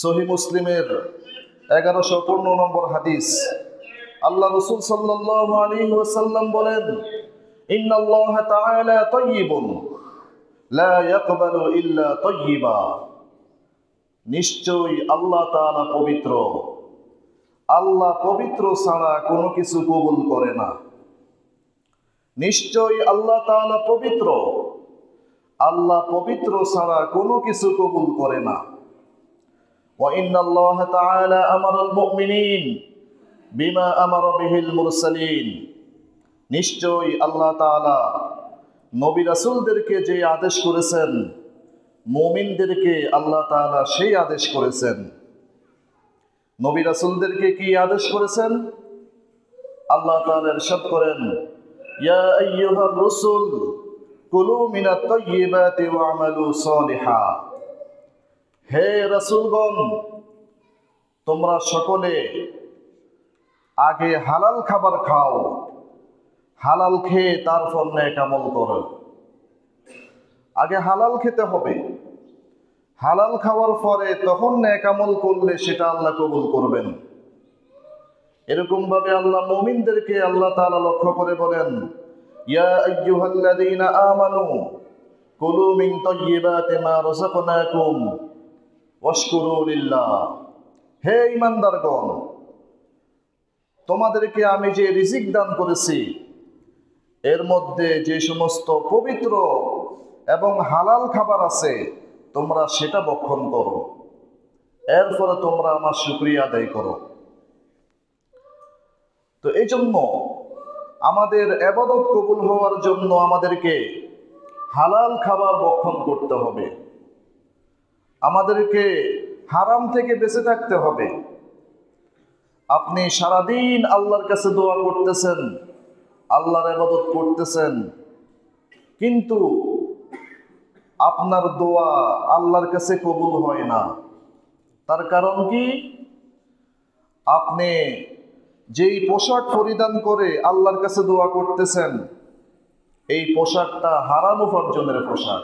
সহিহ মুসলিমের 1115 নম্বর হাদিস। আল্লাহ রাসূল সাল্লাল্লাহু আলাইহি ওয়াসাল্লাম বলেন, ইন্নাল্লাহা তাআলা তাইয়্যিবুন লা ইয়াকবালু ইল্লা তাইয়্যিবা। নিশ্চয়ই আল্লাহ তাআলা পবিত্র, আল্লাহ পবিত্র ছাড়া কোনো কিছু কবুল করে না। নিশ্চয়ই আল্লাহ তাআলা পবিত্র, আল্লাহ পবিত্র ছাড়া কোনো কিছু কবুল করে না। ওয়া ইন্নাল্লাহা তাআলা আমারাল মুমিনিন বিমা আমারা বিহিল মুরসালিন। নিশ্চয়ই আল্লাহ তাআলা নবী রাসূলদেরকে যে আদেশ করেছেন, মুমিনদেরকে আল্লাহ তাআলা সেই আদেশ করেছেন। নবী রাসূলদেরকে কি আদেশ করেছেন? আল্লাহ তাআলা ইরশাদ করেন, ইয়া আইয়ুহার রাসূল কুলু মিনাত তাইয়্যিবাতি ওয়া'মালু সালিহা। হে রাসূলগণ, তোমরা সকলে আগে হালাল খাবার খাও, হালাল খেয়ে তারপর নেক আমল করো। আগে হালাল খেতে হবে, হালাল খাওয়ার পরে তখন নেক আমল করলে সেটা আল্লাহ কবুল করবেন। এরকম ভাবে আল্লাহ মুমিনদেরকে আল্লাহ তাআলা লক্ষ্য করে বলেন, ইয়া আইয়ুহাল্লাযীনা আমানু কুলু মিন তাইয়্যিবাতি মা রাযাকনাকুম ওয়াশকুরু লিল্লাহ। হে ঈমানদারগণ, তোমাদেরকে আমি যে রিজিক দান করেছি এর মধ্যে যে সমস্ত পবিত্র এবং হালাল খাবার আছে তোমরা সেটা ভক্ষণ করো, এরপরে তোমরা আমার শুকরিয়া আদায় করো। তো এই জন্য আমাদের ইবাদত কবুল হওয়ার জন্য আমাদেরকে হালাল খাবার ভক্ষণ করতে হবে, আমাদেরকে হারাম থেকে বেঁচে থাকতে হবে। আপনি সারাদিন আল্লাহর কাছে দোয়া করতেছেন, আল্লাহর ইবাদত করতেছেন, কিন্তু আপনার দোয়া আল্লাহর কাছে কবুল হয় না। তার কারণ কি? আপনি যেই পোশাক পরিধান করে আল্লাহর কাছে দোয়া করতেছেন, এই পোশাকটা হারাম উপার্জনের পোশাক।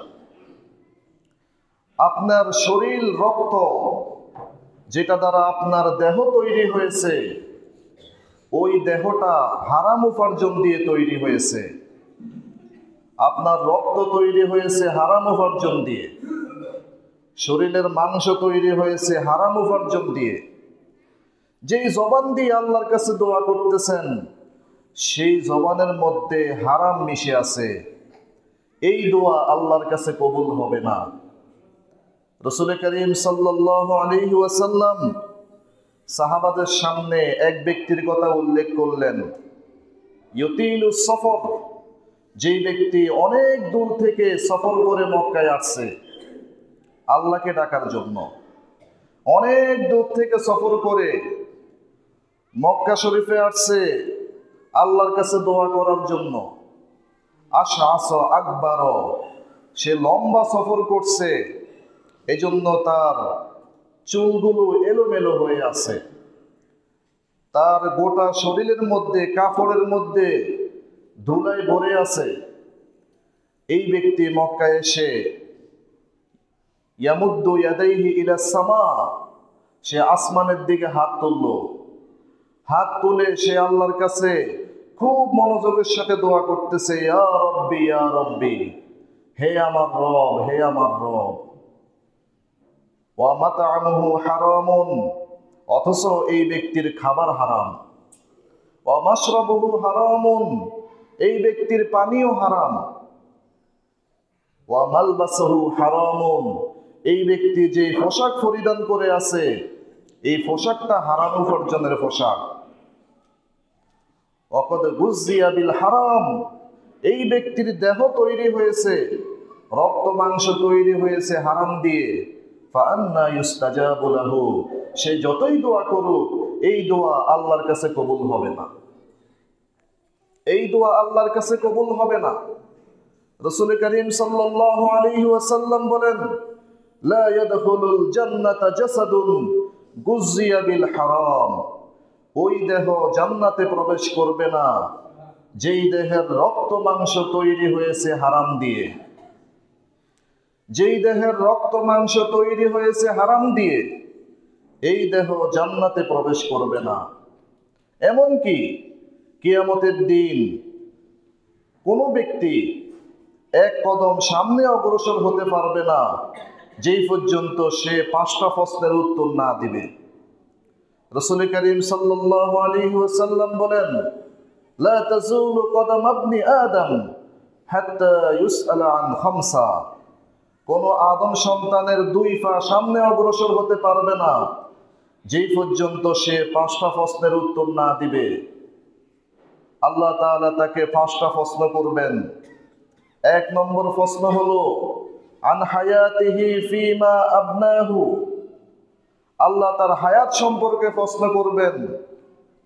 আপনার শরীর, রক্ত যেটা দ্বারা আপনার দেহ তৈরি হয়েছে, ওই দেহটা হারাম উপার্জন দিয়ে তৈরি হয়েছে। আপনার রক্ত তৈরি হয়েছে হারাম উপার্জন দিয়ে, শরীরের মাংস তৈরি হয়েছে হারাম উপার্জন দিয়ে। যেই জবান দিয়ে আল্লাহর কাছে দোয়া করতেছেন সেই জবানের মধ্যে হারাম মিশে আছে, এই দোয়া আল্লাহর কাছে কবুল হবে না। রাসূল করিম সাল্লাল্লাহু আলাইহি ওয়াসাল্লাম সাহাবাদের সামনে এক ব্যক্তির কথা উল্লেখ করলেন, ইউতিলুস সফর, যেই ব্যক্তি অনেক দূর থেকে সফর করে মক্কায় আসছে আল্লাহকে ডাকার জন্য, অনেক দূর থেকে সফর করে মক্কা শরীফে আসছে আল্লাহর কাছে দোয়া করার জন্য। আশআস আকবার, সে লম্বা সফর করছে, এজন্য তার চুলগুলো এলোমেলো হয়ে আছে, তার গোটা শরীরের মধ্যে কাপড়ের মধ্যে ধুলায় ভরে আছে। এই ব্যক্তি মক্কায় এসে ইয়ামুদ্দু ইয়াদাইহি ইলাস সামা, সে আসমানের দিকে হাত তুলল, হাত তুলে সে আল্লাহর কাছে খুব মনোযোগের সাথে দোয়া করতেছে, ইয়া রব্বি ইয়া রব্বি, হে আমার রব, হে আমার রব। ওয়া মাতআমুহু হারামুন, অথচ এই ব্যক্তির খাবার হারাম। ওয়া মাশরাবুহু হারামুন, এই ব্যক্তির পানীয় হারাম। ওয়া মালবাসুহু হারামুন, এই ব্যক্তি যে পোশাক পরিধান করে আছে এই পোশাকটা হারাম উপার্জনের পোশাক। ওয়াকাদ গুযিয়া বিল হারাম, এই ব্যক্তির দেহ তৈরি হয়েছে, রক্ত মাংস তৈরি হয়েছে হারাম দিয়ে। ফাআন্না ইউস্তাজাবু লাহু, সে যতই দোয়া করুক এই দোয়া আল্লাহর কাছে কবুল হবে না, এই দোয়া আল্লাহর কাছে কবুল হবে না। রাসূল করিম সাল্লাল্লাহু আলাইহি ওয়াসাল্লাম বলেন, লা ইয়াদখুলুল জান্নাতা জাসাদুন গুযিয়া বিল হারাম, ওই দেহ জান্নাতে প্রবেশ করবে না যেই দেহের রক্ত মাংস তৈরি হয়েছে হারাম দিয়ে। যেই দেহের রক্ত মাংস তৈরি হয়েছে হারাম দিয়ে এই দেহ জান্নাতে প্রবেশ করবে না। এমনকি কিয়ামতের দিন কোনো ব্যক্তি এক কদম সামনে অগ্রসর হতে পারবে না যেই পর্যন্ত সে 5টা প্রশ্নের উত্তর না দিবে। রাসূল করিম সাল্লাল্লাহু আলাইহি ওয়াসাল্লাম বলেন, লা তাজুলু কদম ইবনি আদম হাত্তা ইউসআলা আন খামসা। কোন আদম সন্তানের 2 পা সামনে অগ্রসর হতে পারবে না যেই পর্যন্ত সে 5টা প্রশ্নের উত্তর না দিবে। আল্লাহ তাআলা তাকে 5টা প্রশ্ন করবেন। 1 নম্বর প্রশ্ন হলো আন হায়াতিহি ফিমা আবনাহু। আল্লাহ তার হায়াত সম্পর্কে প্রশ্ন করবেন।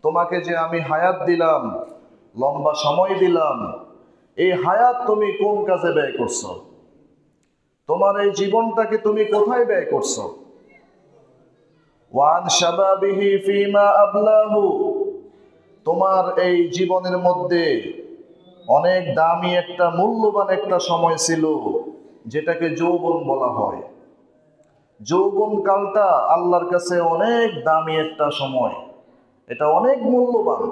তোমাকে যে আমি হায়াত দিলাম, লম্বা সময় দিলাম, এই হায়াত তুমি কোন কাজে ব্যয় করছো? তোমার এই জীবনটাকে তুমি কোথায় ব্যয় করছো? ওয়ান শাবাবিহি ফিমা আবলাহু। তোমার এই জীবনের মধ্যে অনেক দামি একটা মূল্যবান একটা সময় ছিল যেটাকে যৌবন বলা হয়। যৌবন কালটা আল্লাহর কাছে অনেক দামি একটা সময়, এটা অনেক মূল্যবান।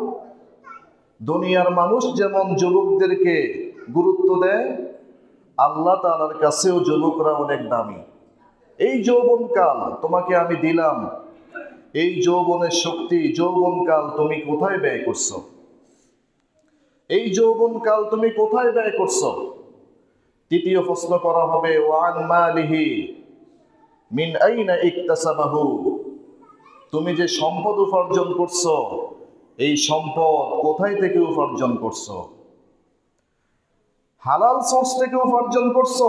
দুনিয়ার মানুষ যেমন যুবকদেরকে গুরুত্ব দেয়, আল্লাহ তাআলার কাছেও যুবকরা অনেক দামি। এই যৌবনকাল তোমাকে আমি দিলাম, এই যৌবনের শক্তি, যৌবনকাল তুমি কোথায় ব্যয় করছো? এই যৌবনকাল তুমি কোথায় ব্যয় করছো? তৃতীয় প্রশ্ন করা হবে ওয়ান মালিহি মিন আইনা ইকতাসাবাহু। তুমি যে সম্পদ উপার্জন করছো, এই সম্পদ কোথায় থেকে উপার্জন করছো? হালাল সোর্স থেকে উপার্জন করছো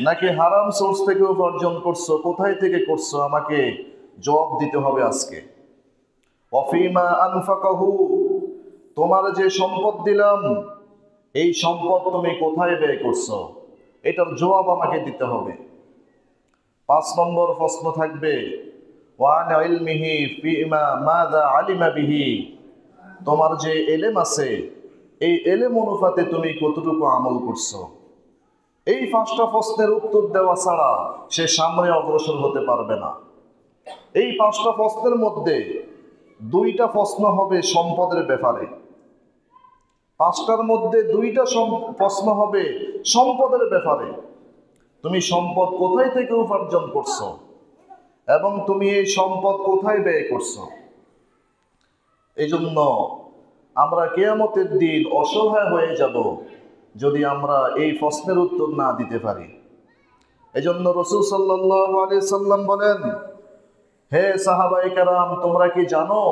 নাকি হারাম সোর্স থেকে উপার্জন করছো? কোথায় থেকে করছো? আমাকে জবাব দিতে হবে আজকে। ওয়াফিমা আনফাকাহু। তোমার যে সম্পদ দিলাম, এই সম্পদ তুমি কোথায় ব্যয় করছো? এটার জবাব আমাকে দিতে হবে। 5 নম্বর প্রশ্ন থাকবে ওয়ান ইলমিহি ফিমা মাযা আলিমা বিহি। তোমার যে এলেম আছে, এই এলেম অনুপাতে তুমি কতটুকু আমল করছো? এই 5টা প্রশ্নের উত্তর দেওয়া ছাড়া সে সামনে অগ্রসর হতে পারবে না। এই 5টা প্রশ্নের মধ্যে 2টা প্রশ্ন হবে সম্পদের ব্যাপারে, 5টার মধ্যে 2টা প্রশ্ন হবে সম্পদের ব্যাপারে। তুমি সম্পদ কোথায় থেকে উপার্জন করছো এবং তুমি এই সম্পদ কোথায় ব্যয় করছো? এই জন্য আমরা কিয়ামতের দিন অসহায় হয়ে যাব যদি আমরা এই প্রশ্নের উত্তর না দিতে পারি। এই জন্য রাসূল সাল্লাল্লাহু আলাইহি সাল্লাম বলেন, হে সাহাবায়ে কেরাম, তোমরা কি জানো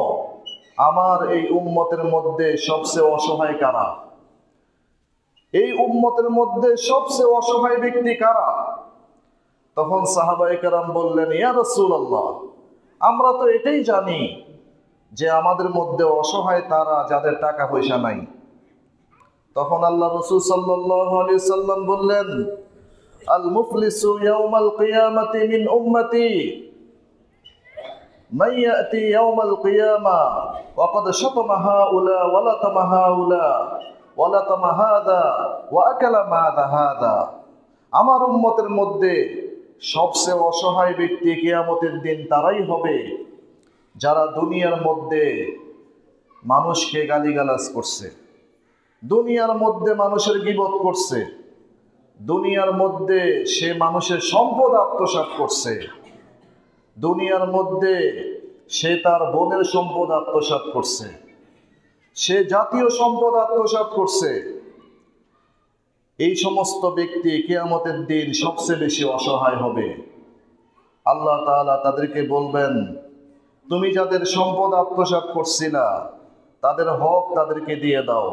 আমার এই উম্মতের মধ্যে সবচেয়ে অসহায় কারা? এই উম্মতের মধ্যে সবচেয়ে অসহায় ব্যক্তি কারা? তখন সাহাবায়ে কেরাম বললেন, ইয়া রাসূলুল্লাহ, আমরা তো এটাই জানি যে আমাদের মধ্যে অসহায় তারা যাদের টাকা পয়সা নাই। তখন আল্লাহ রাসূল সাল্লাল্লাহু আলাইহি সাল্লাম বললেন, আল মুফলিসু ইয়াউমাল কিয়ামাতি মিন উম্মতি মান ইয়াতি ইয়াউমাল কিয়ামা ওয়া ক্বাদ শাতামা হাউলা ওয়া লাতামা হাউলা ওয়া লাতামা হাযা ওয়া আকালা মা হাযা। আমার উম্মতের মধ্যে সবচেয়ে অসহায় ব্যক্তি কিয়ামতের দিন তারাই হবে যারা দুনিয়ার মধ্যে মানুষকে গালিগালাজ করছে, দুনিয়ার মধ্যে মানুষের গীবত করছে, দুনিয়ার মধ্যে সে মানুষের সম্পদ আত্মসাৎ করছে, দুনিয়ার মধ্যে সে তার বোনের সম্পদ আত্মসাৎ করছে, সে জাতীয় সম্পদ আত্মসাৎ করছে। এই সমস্ত ব্যক্তি কিয়ামতের দিন সবচেয়ে বেশি অসহায় হবে। আল্লাহ তাআলা তাদেরকে বলবেন, তুমি যাদের সম্পদ আত্মসাৎ করছিলা তাদের হক তাদেরকে দিয়ে দাও।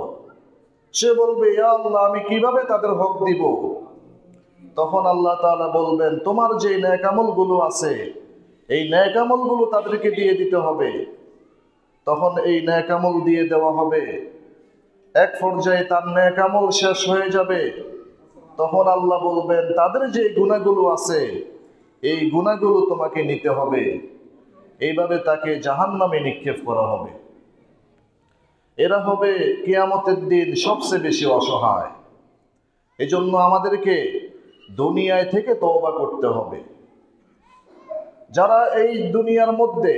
সে বলবে, ইয়া আল্লাহ, আমি কিভাবে তাদের হক দিব? তখন আল্লাহ তাআলা বলবেন, তোমার যে নেক আমলগুলো আছে এই নেক আমলগুলো তাদেরকে দিয়ে দিতে হবে। তখন এই নেক আমল দিয়ে দেওয়া হবে। এক পর্যায়ে তার নেক আমল শেষ হয়ে যাবে। তখন আল্লাহ বলবেন, তাদের যে গুনাহগুলো আছে এই গুনাহগুলো তোমাকে নিতে হবে। এইভাবে তাকে জাহান্নামে নিক্ষেপ করা হবে। এরা হবে কিয়ামতের দিন সবচেয়ে বেশি অসহায়। এজন্য আমাদেরকে দুনিয়ায় থেকে তওবা করতে হবে। যারা এই দুনিয়ার মধ্যে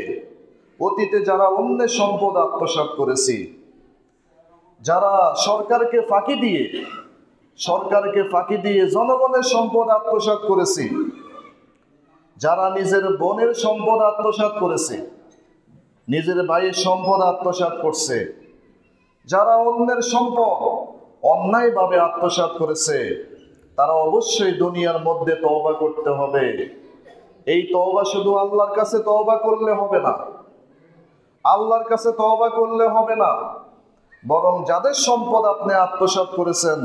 অতীতে যারা অন্যের সম্পদ আত্মসাৎ করেছি, যারা সরকারকে ফাঁকি দিয়ে জনগণের সম্পদ আত্মসাৎ করেছি, যারা নিজের বোনের সম্পদ আত্মসাৎ করেছে, নিজের ভাইয়ের সম্পদ আত্মসাৎ করছে, যারা অন্যের সম্পদ অন্যায়ভাবে আত্মসাৎ করেছে, তারা অবশ্যই দুনিয়ার মধ্যে তওবা করতে হবে। এই তওবা শুধু আল্লাহর কাছে তওবা করলে হবে না, আল্লাহর কাছে তওবা করলে হবে না, বরং যাদের সম্পদ আপনি আত্মসাৎ করেছেন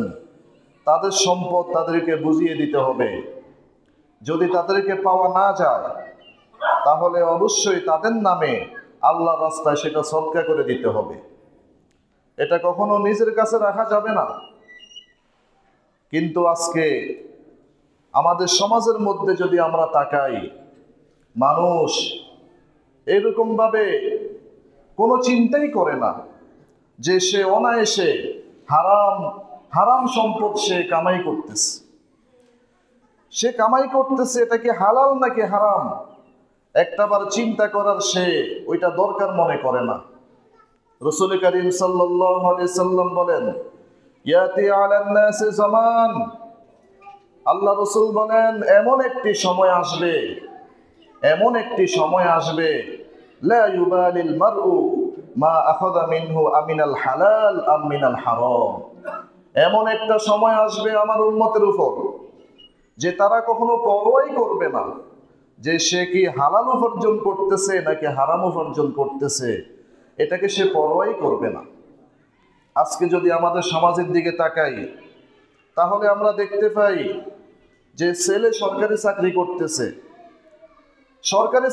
তাদের সম্পদ তাদেরকে বুঝিয়ে দিতে হবে। যদি তাদেরকে পাওয়া না যায় তাহলে অবশ্যই তাদের নামে আল্লাহর রাস্তায় সেটা সদকা করে দিতে হবে। এটা কখনো নিজের কাছে রাখা যাবে না। কিন্তু আজকে আমাদের সমাজের মধ্যে যদি আমরা তাকাই, মানুষ এরকমভাবে কোনো চিন্তাই করে না যে সে অনায়াসে হারাম সম্পদ সে কামাই করতেছে, এটা কি হালাল নাকি হারাম একটাবার চিন্তা করার সে ওইটা দরকার মনে করে না। রাসূল করিম সাল্লাল্লাহু আলাইহি সাল্লাম বলেন, ইয়াতি আলান নাসি জামান, আল্লাহ রাসূল বলেন এমন একটি সময় আসবে লা ইউবালিল মারউ মা আখাযা মিনহু আমিনাল হালাল আম মিনাল হারাম। এমন একটা সময় আসবে আমার উম্মতের উপর যে তারা কখনো পরোয়াই করবে না যে সে কি হালাল উপার্জন করতেছে নাকি হারাম উপার্জন করতেছে, এটাকে সে পরোয়াই করবে না। আজকে যদি আমাদের সমাজের দিকে তাকাই তাহলে আমরা দেখতে পাই যে ছেলে সরকারি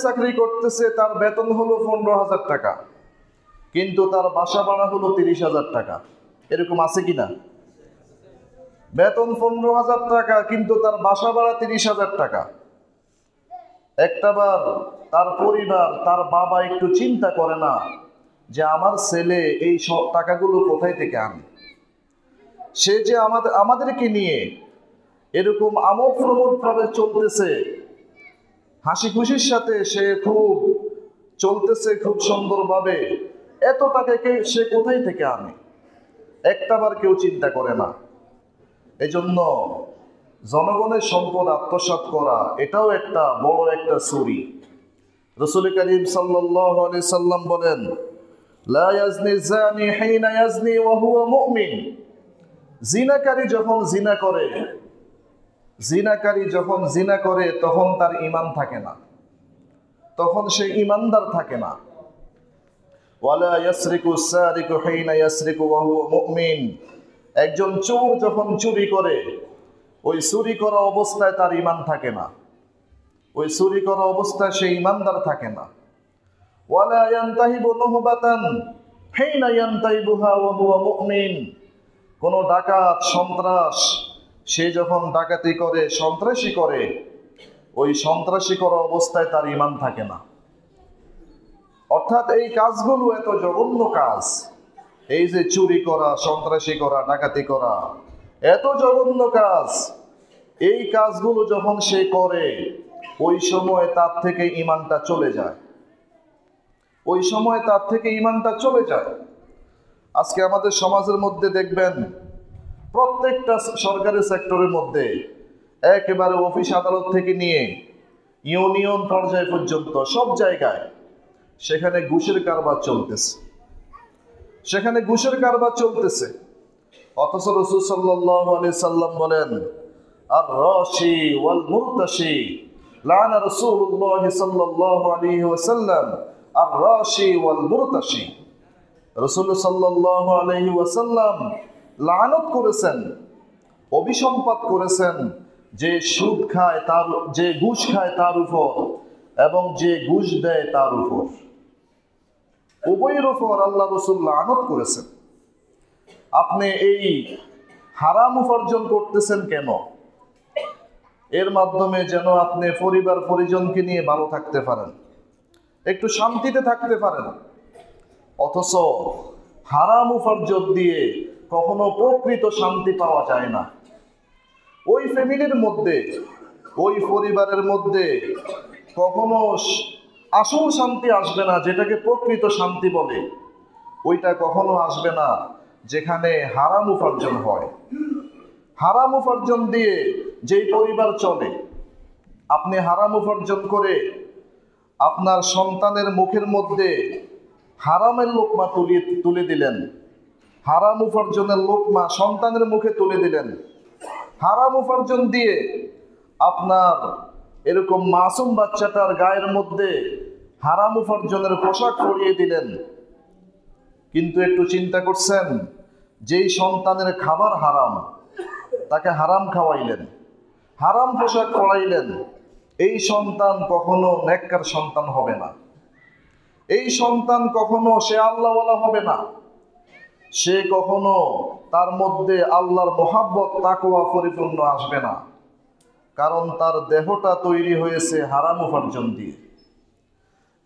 চাকরি করতেছে, তার বেতন হলো 15,000 টাকা, কিন্তু তার বাসা ভাড়া হলো 30,000 টাকা। এরকম আছে কিনা? বেতন 15,000 টাকা কিন্তু তার বাসা ভাড়া 30,000 টাকা। একটাবার তার পরিবার, তার বাবা একটু চিন্তা করে না যে আমার ছেলে এই সব টাকাগুলো কোথায় থেকে আনে? সে যে আমাদেরকে নিয়ে এরকম আমোদ প্রমোদ ভাবে চলতেছে, হাসি খুশির সাথে সে চলতেছে খুব সুন্দরভাবে, এত টাকাকে সে কোথায় থেকে আনে? একটাবার কেউ চিন্তা করে না। এজন্য জনগণের সম্পদ আত্মসাৎ করা এটাও একটা বড় একটা চুরি। রাসূল করিম সাল্লাল্লাহু আলাইহি সাল্লাম বলেন, লা ইয়াজনি যানি হিনা ইয়াজনি ওয়া হুয়া মুমিন। জিনাকারী যখন জিনা করে তখন তার ঈমান থাকে না, তখন সে ঈমানদার থাকে না। ওয়ালা ইয়াসরিকু সারিকু হিনা ইয়াসরিকু ওয়া হুয়া মুমিন। একজন চোর যখন চুরি করে, ওই চুরি করা অবস্থায় তার ঈমান থাকে না, ওই চুরি করা অবস্থায় সে ঈমানদার থাকে না। ওয়ালা ইয়ানতাহিবু নুহবাতান হিনা ইয়ানতাহিবুহা ওয়া হুয়া মুমিন। কোন ডাকাত সন্ত্রাস সে যখন ডাকাতি করে, সন্ত্রাসী করে, ওই সন্ত্রাসী করা অবস্থায় তার ঈমান থাকে না। অর্থাৎ এই কাজগুলো এত জঘন্য কাজ, এই যে চুরি করা, সন্ত্রাসী করা, ডাকাতি করা, এত জঘন্য কাজ, এই কাজগুলো যখন সে করে ওই সময় তার থেকে ঈমানটা চলে যায়। আজকে আমাদের সমাজের মধ্যে দেখবেন প্রত্যেকটা সরকারি সেক্টরের মধ্যে একেবারে অফিস আদালত থেকে নিয়ে ইউনিয়ন পর্যায় পর্যন্ত সব জায়গায় সেখানে ঘুষের কারবার চলতেছে। অথচ রাসূল সাল্লাল্লাহু আলাইহি সাল্লাম বলেন, আর রাশি ওয়াল মুরতাশি, লানা রাসূলুল্লাহ সাল্লাল্লাহু আলাইহি ওয়াসাল্লাম আর রাশি ওয়াল মুরতাশি। রাসূল সাল্লাল্লাহু আলাইহি ওয়াসাল্লাম লানত করেছেন, অভিসম্পাত করেছেন যে সুদ খায় তার, যে ঘুষ খায় তার উপর এবং যে ঘুষ দেয় তার উপর, উভয়ের উপর আল্লাহ রাসূল লানত করেছেন। আপনি এই হারাম উপার্জন করতেছেন কেন? এর মাধ্যমে যেন আপনি পরিবার পরিজনকে নিয়ে ভালো থাকতে পারেন, একটু শান্তিতে থাকতে পারেন। অথচ হারাম উপার্জন দিয়ে কখনো প্রকৃত শান্তি পাওয়া যায় না। ওই ফ্যামিলির মধ্যে, ওই পরিবারের মধ্যে কখনো আসল শান্তি আসবে না, যেটাকে প্রকৃত শান্তি বলে, ওইটা কখনো আসবে না যেখানে হারাম উপার্জন হয়। হারাম উপার্জন দিয়ে যেই পরিবার চলে, আপনি হারাম উপার্জন করে আপনার সন্তানের মুখের মধ্যে হারামের লোকমা তুলে দিলেন, হারাম উপার্জনের লোকমা সন্তানের মুখে তুলে দিলেন, হারাম উপার্জন দিয়ে আপনার এরকম মাসুম বাচ্চাটার গায়ের মধ্যে হারাম উপার্জনের পোশাক পরিয়ে দিলেন। কিন্তু একটু চিন্তা করছেন, যেই সন্তানের খাবার হারাম, তাকে হারাম খাওয়াইলেন, হারাম পোশাক পরাইলেন, এই সন্তান কখনো নেককার সন্তান হবে না। এই সন্তান কখনো সে আল্লাহওয়ালা হবে না। সে কখনো তার মধ্যে আল্লাহর মোহাব্বত তাকওয়া পরিপূর্ণ আসবে না, কারণ তার দেহটা তৈরি হয়েছে হারাম উপার্জন দিয়ে।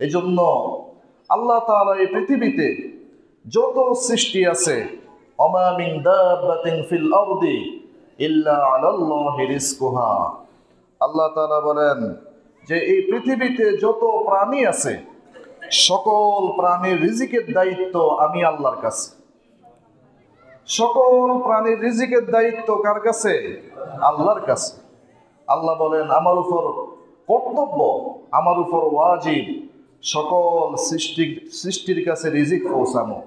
এই জন্য আল্লাহ তাআলা এই পৃথিবীতে যত সৃষ্টি আছে, ওমা মিন দাব্বাতিন ফিল আরদি ইল্লা আলাল্লাহি রিজকুহা, আল্লাহ তাআলা বলেন যে এই পৃথিবীতে যত প্রাণী আছে, সকল প্রাণীর রিজিকের দায়িত্ব আমি আল্লাহর কাছে। সকল প্রাণীর রিজিকের দায়িত্ব কার কাছে? আল্লাহর কাছে। আল্লাহ বলেন আমার উপর কর্তব্য, আমার উপর ওয়াজিব সকল সৃষ্টির কাছে রিজিক পৌঁছানো।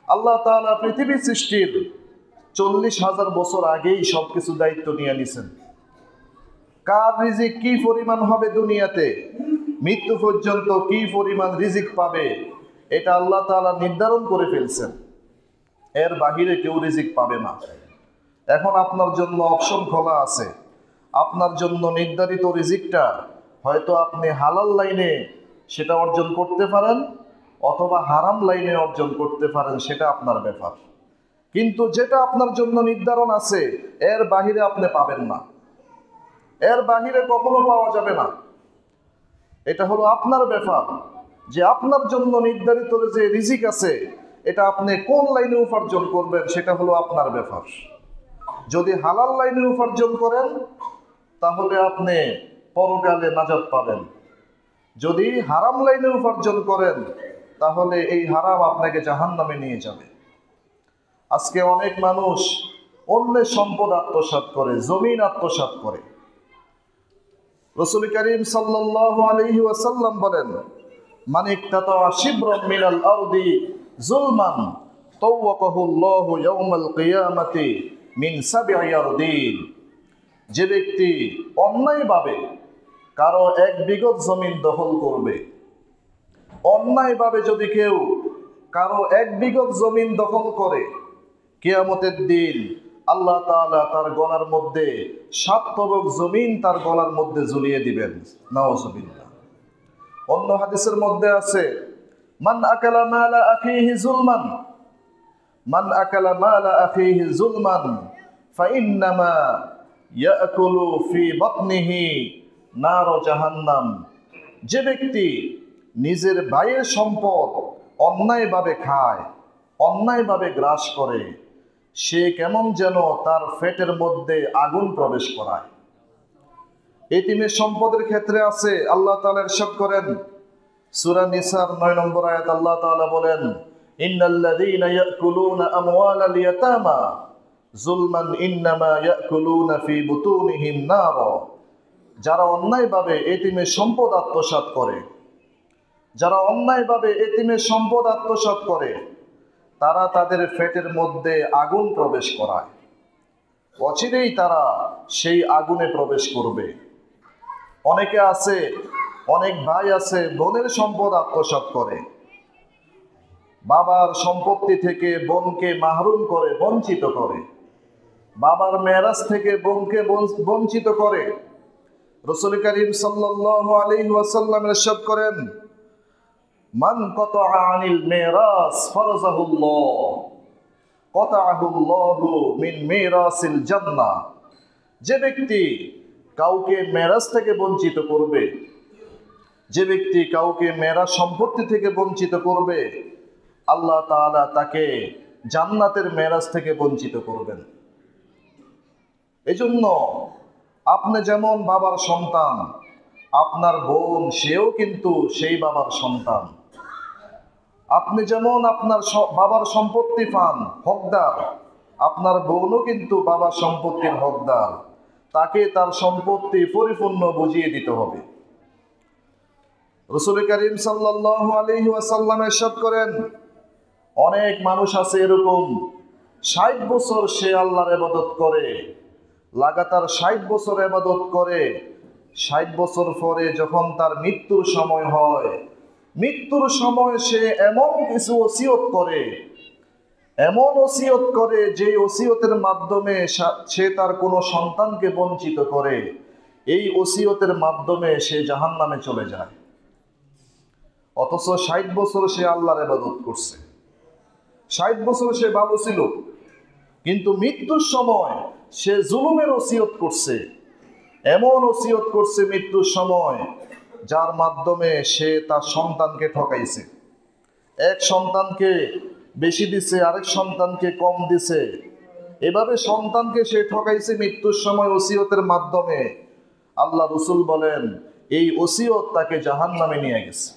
আল্লাহ তাআলা পৃথিবী সৃষ্টির 40,000 বছর আগেই সবকিছু দায়িত্ব নিয়ে নিছেন। কার রিজিক কি পরিমাণ হবে দুনিয়াতে, মৃত্যু পর্যন্ত কি পরিমাণ রিজিক পাবে, এটা আল্লাহ তাআলা নির্ধারণ করে ফেলছেন। এর বাহিরে কেউ রিজিক পাবে না। এখন আপনার জন্য অপশন খোলা আছে। আপনার জন্য নির্ধারিত রিজিকটা হয়তো আপনি হালাল লাইনে সেটা অর্জন করতে পারেন, অথবা হারাম লাইনে অর্জন করতে পারেন, সেটা আপনার ব্যাপার। কিন্তু যেটা আপনার জন্য নির্ধারণ আছে, এর বাহিরে আপনি পাবেন না, এর বাহিরে কখনো পাওয়া যাবে না। এটা হলো আপনার ব্যাপার, যে আপনার জন্য নির্ধারিত যে রিজিক আছে, এটা আপনি কোন লাইনে উপার্জন করবেন, সেটা হলো আপনার ব্যাপার। যদি হালাল লাইনে উপার্জন করেন, তাহলে আপনি পরকালে নাজাত পাবেন। যদি হারাম লাইনে উপার্জন করেন, তাহলে এই হারাম আপনাকে জাহান্নামে নিয়ে যাবে। আজকে অনেক মানুষ অন্যের সম্পদ আত্মসাৎ করে, জমিন আত্মসাৎ করে। রাসূল করিম সাল্লাল্লাহু আলাইহি ওয়াসাল্লাম বলেন, মান ইকতাতা শিবরাম মিনাল আরদি যুলমান তাওয়াকাহুল্লাহু ইয়াওমাল কিয়ামাতি মিন সাব'i আরদিন। যে ব্যক্তি অন্যায়ভাবে কারো 1 বিঘত জমিন দখল করবে, অন্যায়ভাবে যদি কেউ কারো 1 বিঘত জমিন দখল করে, কিয়ামতের দিন আল্লাহ তাআলা তার গলার মধ্যে 7 তবক জমিন তার গলার মধ্যে ঝুলিয়ে দিবেন। নাউজুবিল্লাহ। অন্য হাদিসের মধ্যে আছে, মান আকালা মালা আখিহি যুলমান, মান আকালা মালা আখিহি যুলমান ফাইন্নামা ইয়াকুলু ফি বাতনিহি নার জাহান্নাম। যে ব্যক্তি নিজের ভাইয়ের সম্পদ অন্যায়ভাবে খায়, অন্যায়ভাবে গ্রাস করে, সে কেমন যেন তার পেটের মধ্যে আগুন প্রবেশ করায়। এতিমের সম্পদের ক্ষেত্রে আছে, আল্লাহ তাআলা ইরশাদ করেন সূরা নিসার 9 নম্বর আয়াত, আল্লাহ তাআলা বলেন, ইন্নাল্লাযীনা ইয়াকুলুনা আমওয়ালাল ইয়াতামা যুলমান ইন্নামা ইয়াকুলুনা ফি বুতুনিহিম নার। যারা অন্যায়ভাবে এতিমের সম্পদ আত্মসাৎ করে, যারা অন্যায়ভাবে এতিমের সম্পদ আত্মসাৎ করে, তারা তাদের পেটের মধ্যে আগুন প্রবেশ করায়। অচিরেই তারা সেই আগুনে প্রবেশ করবে। অনেকে আছে, অনেক ভাই আছে, বোনের সম্পদ আত্মসাৎ করে, বাবার সম্পত্তি থেকে বোনকে মাহরুম করে, বঞ্চিত করে, বাবার মেরাজ থেকে বোনকে বঞ্চিত করে। রাসূল করিম সাল্লাল্লাহু আলাইহি ওয়াসাল্লাম ইরশাদ করেন, মান কাতাআ আনিল মিরাস ফারাযাহুল্লাহ কাতাআহুল্লাহু মিন মিরাসিল জান্নাহ। যে ব্যক্তি কাউকে মেরাজ থেকে বঞ্চিত করবে, যে ব্যক্তি কাউকে মেরাজ সম্পত্তি থেকে বঞ্চিত করবে, আল্লাহ তাআলা তাকে জান্নাতের মেরাজ থেকে বঞ্চিত করবেন। এজন্য আপনি যেমন বাবার সন্তান, আপনার বোন সেও কিন্তু সেই বাবার সন্তান। আপনি যেমন আপনার বাবার সম্পত্তি পান হকদার, আপনার বোনও কিন্তু বাবার সম্পত্তির হকদার। তাকে তার সম্পত্তি পরিপূর্ণ বুঝিয়ে দিতে হবে। রাসূল করিম সাল্লাল্লাহু আলাইহি ওয়াসাল্লাম ইরশাদ করেন, অনেক মানুষ আছে এরকম ৬০ বছর সে আল্লাহর ইবাদত করে, লাগাতার ৬০ বছর ইবাদত করে। ৬০ বছর পরে যখন তার মৃত্যুর সময় হয়, মৃত্যুর সময় সে এমন কিছু ওসিয়ত করে, এমন ওসিয়ত করে যে ওসিয়তের মাধ্যমে সে তার কোনো সন্তানকে বঞ্চিত করে। এই ওসিয়তের মাধ্যমে সে জাহান্নামে চলে যায়। অথচ ৬০ বছর সে আল্লাহর ইবাদত করছে, ৬০ বছর সে ভালো ছিল, কিন্তু মৃত্যুর সময় সে জুলুমের ওসিয়ত করছে, এমন ওসিয়ত করছে মৃত্যুর সময় যার মাধ্যমে সে তার সন্তানকে ঠকাইছে। এক সন্তানকে বেশি দিছে, আরেক সন্তানকে কম দিছে, এভাবে সন্তানকে সে ঠকাইছে মৃত্যুর সময় ওসিয়তের মাধ্যমে। আল্লাহ রাসূল বলেন এই ওসিয়ত তাকে জাহান্নামে নিয়ে গেছে।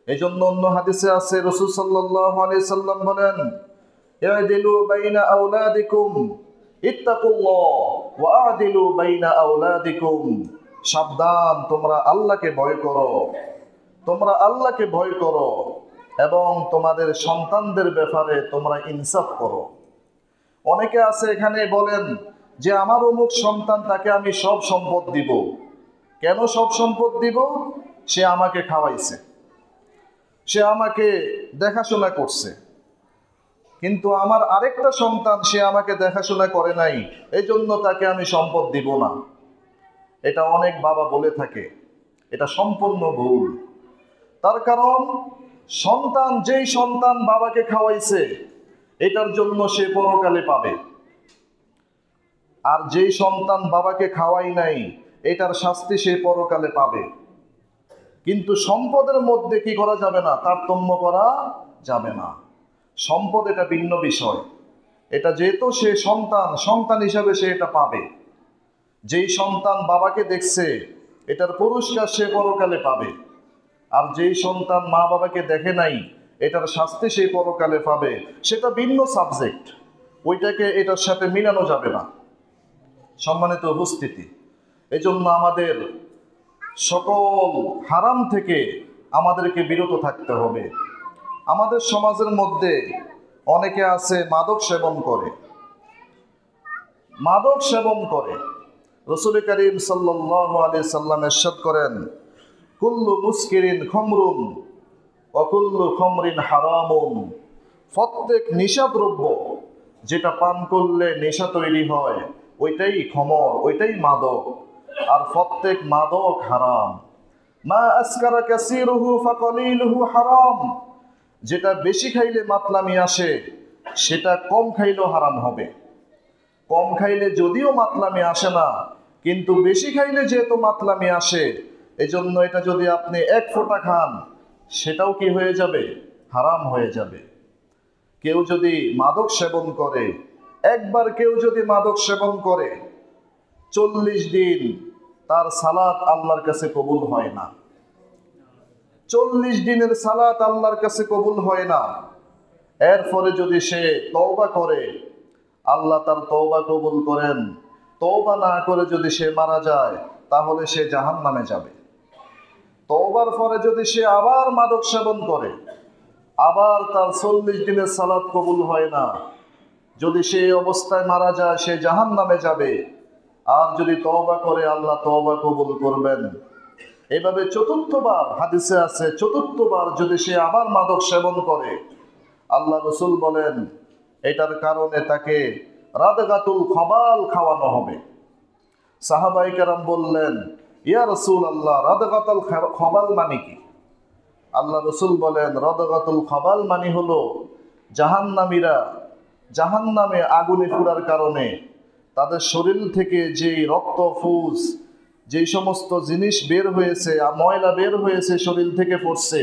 এই জন্য অন্য হাদিসে আছে, রাসূল সাল্লাল্লাহু আলাইহি সাল্লাম বলেন, ইয়াদিলু বাইনা আওলাদিকুম ইত্তাকুল্লাহ ওয়া আদিলু বাইনা আওলাদিকুম। সাবধান, তোমরা আল্লাহকে ভয় করো, তোমরা আল্লাহকে ভয় করো এবং তোমাদের সন্তানদের ব্যাপারে তোমরা ইনসাফ করো। অনেকে আছে এখানে বলেন যে আমার অমুক সন্তান, তাকে আমি সব সম্পদ দিব। কেন সব সম্পদ দিব? সে আমাকে খাওয়াইছে, সে আমাকে দেখাশোনা করছে। কিন্তু আমার আরেকটা সন্তান, সে আমাকে দেখাশোনা করে নাই, এই জন্য তাকে আমি সম্পদ দিব না। এটা অনেক বাবা বলে থাকে, এটা সম্পূর্ণ ভুল। তার কারণ সন্তান, যেই সন্তান বাবাকে খাওয়াইছে এটার জন্য সে পরকালে পাবে, আর যেই সন্তান বাবাকে খাওয়াই নাই এটার শাস্তি সে পরকালে পাবে। কিন্তু সম্পদের মধ্যে কি করা যাবে না? তারতম্য করা যাবে না। সম্পদ এটা ভিন্ন বিষয়, এটা যেহেতু সে সন্তান, সন্তান হিসাবে সে এটা পাবে। যেই সন্তান বাবাকে দেখছে এটার পুরস্কার সে পরকালে পাবে, আর যেই সন্তান মা বাবাকে দেখে নাই এটার শাস্তি সে পরকালে পাবে। সেটা ভিন্ন সাবজেক্ট, ওইটাকে এটার সাথে মিলানো যাবে না। সম্মানিত উপস্থিতি, এই জন্য আমাদের সকল হারাম থেকে আমাদেরকে বিরত থাকতে হবে। আমাদের সমাজের মধ্যে অনেকে আছে মাদক সেবন করে, মাদক সেবন করে। রাসূল করিম সাল্লাল্লাহু আলাইহি সাল্লাম ইরশাদ করেন, কুল্লু মুসকিরিন খমরুন ওয়া কুল্লু খমরিন হারামুন। প্রত্যেক নেশাদ্রব্য যেটা পান করলে নেশা তৈরি হয় ওইটাই খমর, ওইটাই মাদক, আর প্রত্যেক মাদক হারাম। মা আসকারা কাসীরুহু ফাকালিলুহু হারাম। যেটা বেশি খাইলে মাতলামি আসে সেটা কম খাইলেও হারাম হবে। কম খাইলে যদিও মাতলামি আসে না, কিন্তু বেশি খাইলে যেহেতু মাতলামি আসে, এজন্য এটা যদি আপনি এক ফোঁটা খান সেটাও কি হয়ে যাবে? হারাম হয়ে যাবে। কেউ যদি মাদক সেবন করে, একবার কেউ যদি মাদক সেবন করে 40 দিন তার সালাত আল্লাহর কাছে কবুল হয় না। 40 দিনের সালাত আল্লাহর কাছে কবুল হয় না। এরপরে যদি সে তওবা করে, আল্লাহ তার তওবা কবুল করেন। তওবা না করে যদি সে মারা যায় তাহলে সে জাহান্নামে যাবে। তওবার পরে যদি সে আবার মাদক সেবন করে, আবার তার 40 দিনের সালাত কবুল হয় না, যদি সে অবস্থায় মারা যায় সে জাহান্নামে যাবে। আর যদি তওবা করে আল্লাহ তওবা কবুল করবেন। এভাবে চতুর্থবার, হাদিসে আছে চতুর্থবার যদি সে আবার মাদক সেবন করে, আল্লাহ রাসূল বলেন এটার কারণে তাকে রাদগাতুল খবাল খাওয়ানো হবে। সাহাবায়ে কেরাম বললেন, ইয়া রাসূলুল্লাহ, রাদগাতুল খবাল মানে কি? আল্লাহ রাসূল বলেন, রাদগাতুল খবাল মানে হলো জাহান্নামীরা জাহান্নামে আগুনে পুড়ার কারণে তাদের শরীর থেকে যেই রক্ত, ফুস, যেই সমস্ত জিনিস বের হয়েছে, ময়লা বের হয়েছে শরীর থেকে পড়ছে,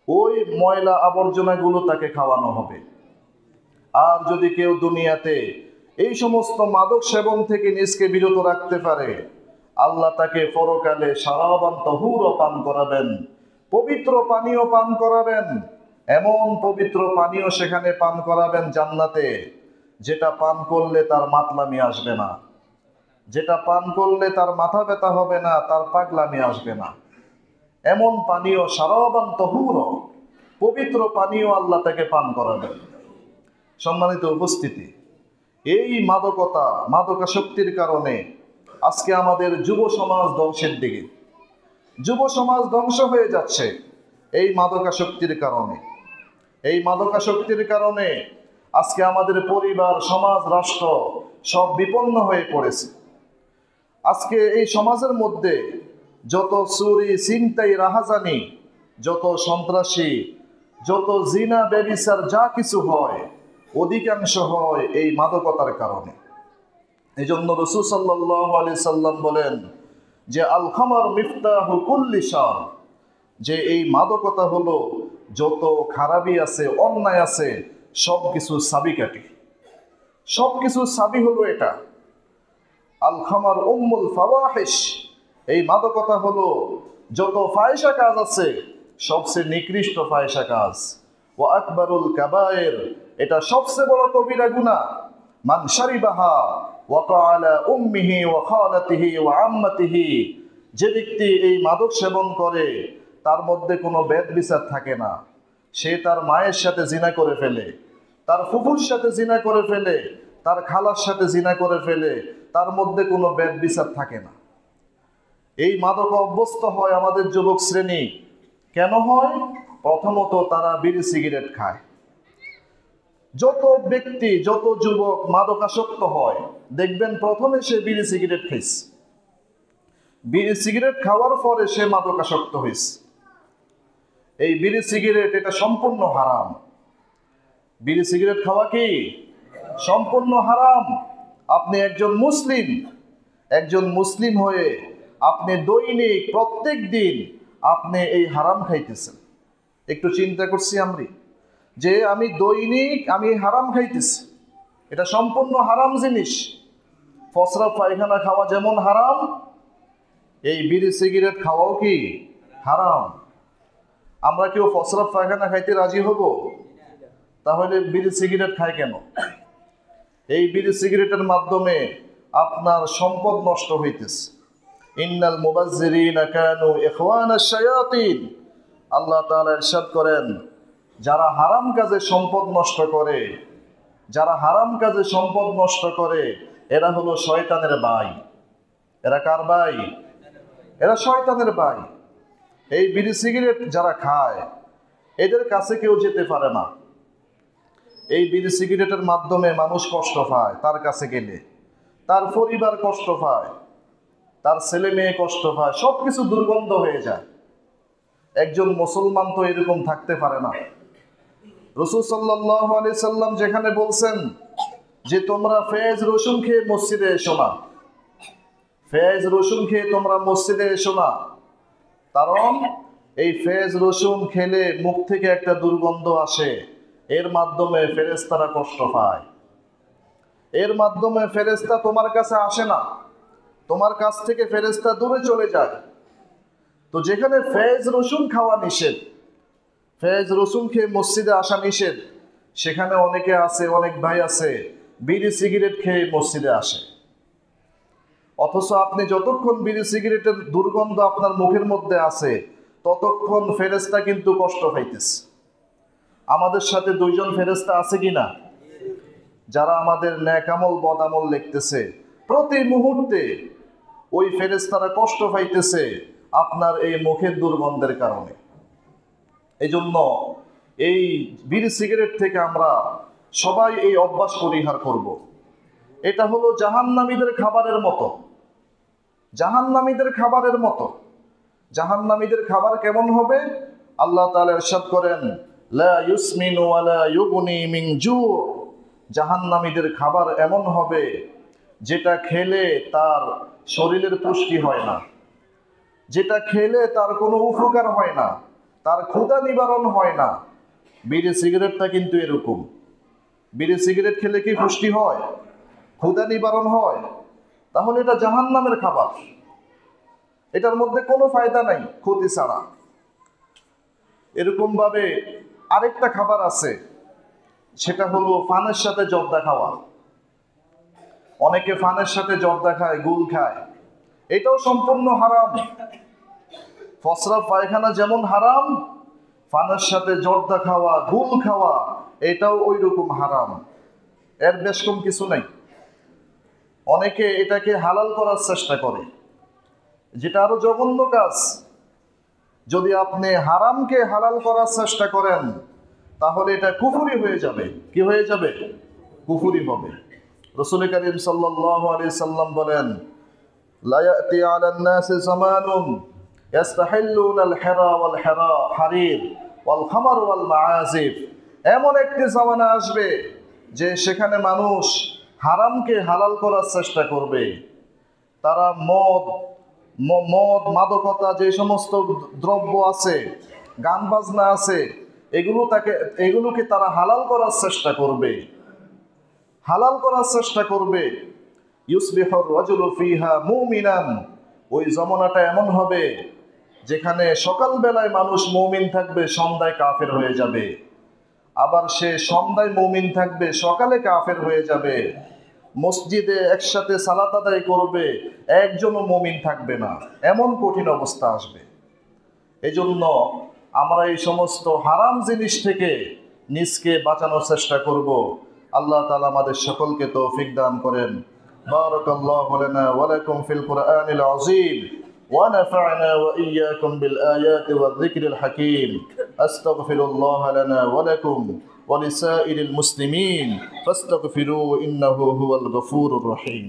ওই ময়লা আবর্জনাগুলো তাকে খাওয়ানো হবে। আর যদি কেউ দুনিয়াতে এই সমস্ত মাদক সেবন থেকে নিজকে বিরত রাখতে পারে, আল্লাহ তাকে পরকালে শারাবান তাহুর পান করাবেন, পবিত্র পানীয় পান করাবেন। এমন পবিত্র পানীয় সেখানে পান করাবেন জান্নাতে, যেটা পান করলে তার মাতলামি আসবে না, যেটা পান করলে তার মাথা ব্যথা হবে না, তার পাগলামি আসবে না। এমন পানীয় শারাবান তাহুর, পবিত্র পানীয় আল্লাহ তাকে পান করাবেন। সম্মানিত উপস্থিতি, এই মাদকাসক্তির কারণে আজকে আমাদের যুব সমাজ ধ্বংসের দিকে, যুব সমাজ ধ্বংস হয়ে যাচ্ছে এই মাদকাসক্তির কারণে। এই মাদকাসক্তির কারণে আজকে আমাদের পরিবার, সমাজ, রাষ্ট্র সব বিপন্ন হয়ে পড়েছে। আজকে এই সমাজের মধ্যে যত চুরি, ছিনতাই, রাহাজানি, যত সন্ত্রাসী, যত জিনা, ব্যভিচার যা কিছু হয়, অধিকাংশ হয় এই মাদকতার কারণে। এই জন্য রাসূল সাল্লাল্লাহু আলাইহি সাল্লাম বলেন যে আল খামার মিফতাহু কুল্লি শার, যে এই মাদকতা হলো যত খারাপি আছে, অন্যায় আছে, সব কিছু চাবিকাঠি, সব কিছু চাবি হলো এটা। আল খামার উম্মুল ফাওয়াহিশ, এই মাদকতা হলো যত ফাহিশা কাজ আছে সবচেয়ে নিকৃষ্ট ফাহিশা কাজ। ওয়া আকবারুল কাবায়ের, এটা সবচেয়ে বড় কবিরা গুনাহ। মান শারিবাহা ওয়াকা আলা উম্মিহি ওয়া খালাতিহি ওয়া আম্মাতিহি, যে ব্যক্তি এই মাদক সেবন করে তার মধ্যে কোনো ভেদ বিচার থাকে না। সে তার মায়ের সাথে জিনা করে ফেলে, তার ফুফুর সাথে জিনা করে ফেলে, তার খালার সাথে জিনা করে ফেলে, তার মধ্যে কোনো ভেদ বিচার থাকে না। এই মাদক অভ্যস্ত হয় আমাদের যুবক শ্রেণী। কেন হয়? প্রথমত তারা বিড়ি সিগারেট খায়। যত ব্যক্তি, যত যুবক মাদকাসক্ত হয়, দেখবেন প্রথমে সে বিড়ি সিগারেট খাইছে, বিড়ি সিগারেট খাওয়ার পরে সে মাদকাসক্ত হয়েছে। এই বিড়ি সিগারেট এটা সম্পূর্ণ হারাম। বিড়ি সিগারেট খাওয়া কি সম্পূর্ণ হারাম। আপনি একজন মুসলিম হয়ে আপনি দৈনিক প্রত্যেক দিন আপনি এই হারাম খাইতেছেন। একটু চিন্তা করছি আমরা যে আমি দৈনিক আমি হারাম খাইতেছি, এটা সম্পূর্ণ হারাম জিনিস। প্রস্রাব পায়খানা খাওয়া যেমন হারাম, এই বিড়ি সিগারেট খাওয়াও কি হারাম। আমরা কেউ প্রস্রাব পায়খানা খাইতে রাজি হব? তাহলে বিড়ি সিগারেট খায় কেন? এই বিড়ি সিগারেটের মাধ্যমে আপনার সম্পদ নষ্ট হইতেছে। ইন্নাল মুবাজ্জিরিনা কানু ইখওয়ানাশ শায়াতিন, আল্লাহ তাআলা ইরশাদ করেন, যারা হারাম কাজে সম্পদ নষ্ট করে, যারা হারাম কাজে সম্পদ নষ্ট করে, এরা হলো শয়তানের ভাই। এরা কার ভাই? এরা শয়তানের ভাই। এই বিড়ি সিগারেট যারা খায় এদের কাছে কেউ যেতে পারে না। এই বিড়ি সিগারেটের মাধ্যমে মানুষ কষ্ট পায়, তার কাছে গেলে তার পরিবার কষ্ট পায়, তার ছেলে মেয়ে কষ্ট পায়, সবকিছু দুর্গন্ধ হয়ে যায়। একজন মুসলমান তো এরকম থাকতে পারে না। রাসূল সাল্লাল্লাহু আলাইহি সাল্লাম যেখানে বলছেন যে তোমরা ফেজ রসুন খেয়ে মসজিদে এসো না, ফেজ রসুন খেয়ে তোমরা মসজিদে এসো না, কারণ এই ফেজ রসুন খেলে মুখ থেকে একটা দুর্গন্ধ আসে, এর মাধ্যমে ফেরেশতারা কষ্ট পায়। এর মাধ্যমে ফেরেশতা তোমার কাছে আসে না, তোমার কাছ থেকে ফেরেশতা দূরে চলে যায়। তো যেখানে ফেজ রসুন খাওয়া নিষেধ, ফেজ রসুন খেয়ে মসজিদে আসা নিষেধ, সেখানে অনেকে আছে, অনেক ভাই আছে বিড়ি সিগারেট খেয়ে মসজিদে আসে। অথচ আপনি যতক্ষণ বিড়ি সিগারেটের দুর্গন্ধ আপনার মুখের মধ্যে আছে ততক্ষণ ফেরেশতা কিন্তু কষ্ট পাইতেছে। আমাদের সাথে দুইজন ফেরেশতা আছে কিনা, যারা আমাদের নেক আমল বদ আমল লিখতেছে, প্রতি মুহূর্তে ওই ফেরেশতারা কষ্ট পাইতেছে আপনার এই মুখের দুর্গন্ধের কারণে। এই জন্য এই বিড়ি সিগারেট থেকে আমরা সবাই এই অভ্যাস পরিহার করব। এটা হলো জাহান্নামীদের খাবারের মতো, জাহান্নামীদের খাবারের মতো। জাহান্নামীদের খাবার কেমন হবে? আল্লাহ তাআলা ইরশাদ করেন, লা ইউসমিনু ওয়া লা ইউগনি মিন জু', জাহান্নামীদের খাবার এমন হবে যেটা খেলে তার শরীরের পুষ্টি হয় না, যেটা খেলে তার কোনো উপকার হয় না, তার ক্ষুধা নিবারণ হয় না। বিড়ি সিগারেটটা কিন্তু এরকম। বিড়ি সিগারেট খেলে কি পুষ্টি হয়? ক্ষুধা নিবারণ হয়? তাহলে এটা জাহান্নামের খাবার। এটার মধ্যে কোনো ফায়দা নাই ক্ষতি ছাড়া। এরকম ভাবে আরেকটা খাবার আছে, সেটা হলো ফানের সাথে জর্দা খাওয়া। অনেকে ফানের সাথে জর্দা খায়, গুল খায়, এটাও সম্পূর্ণ হারাম। প্রস্রাব পায়খানা যেমন হারাম, ফানের সাথে জর্দা খাওয়া, গুল খাওয়া, এটাও ওই রকম হারাম। এর বেশ কম কিছু নাই। অনেকে এটাকে হালাল করার চেষ্টা করে, যেটা আরো জঘন্য কাজ। যদি আপনি হারামকে হালাল করার চেষ্টা করেন, তাহলে এটা কুফরি হয়ে যাবে। কি হয়ে যাবে? কুফরি হবে। রাসূল কারীম সাল্লাল্লাহু আলাইহি সাল্লাম বলেন, লা ইয়াতি আলান নাসি জামানুন ইস্তাহিল্লুনা আল হিরা ওয়াল হারির ওয়াল খামার ওয়াল মাআজিফ। এমন একটি জামানা আসবে যে সেখানে মানুষ হারামকে হালাল করার চেষ্টা করবে। তারা মদ, মাদকতা, যে সমস্ত দ্রব্য আছে, গান বাজনা আছে, এগুলোকে তারা হালাল করার চেষ্টা করবে। হালাল করার চেষ্টা করবে। ইউসবিহুর রাজুলু ফিহা মুমিনান। ওই জামানাটা এমন হবে যেখানে সকালবেলায় মানুষ মুমিন থাকবে, সন্ধ্যায় কাফের হয়ে যাবে। আবার সে সন্ধ্যায় মুমিন থাকবে, সকালে কাফের হয়ে যাবে। মসজিদে একসাথে সালাত আদায় করবে, একজনও মুমিন থাকবে না। এমন কঠিন অবস্থা আসবে। এই জন্য আমরা এই সমস্ত হারাম জিনিস থেকে নিজকে বাঁচানোর চেষ্টা করব। আল্লাহ তাআলা আমাদের সকলকে তৌফিক দান করেন। বারাকাল্লাহু লানা ওয়া লাকুম ফিল কুরআনিল আযীম ওয়া নাফা'না ওয়া ইয়্যাকুম বিল আয়াতি ওয়ায যিকরিল হাকীম। আস্তাগফিরুল্লাহ লানা ওয়া লাকুম ওয়া লিসাইরিল মুসলিমিন ফাস্তাগফিরু ইন্নাহু হুয়াল গফুরুর রহিম।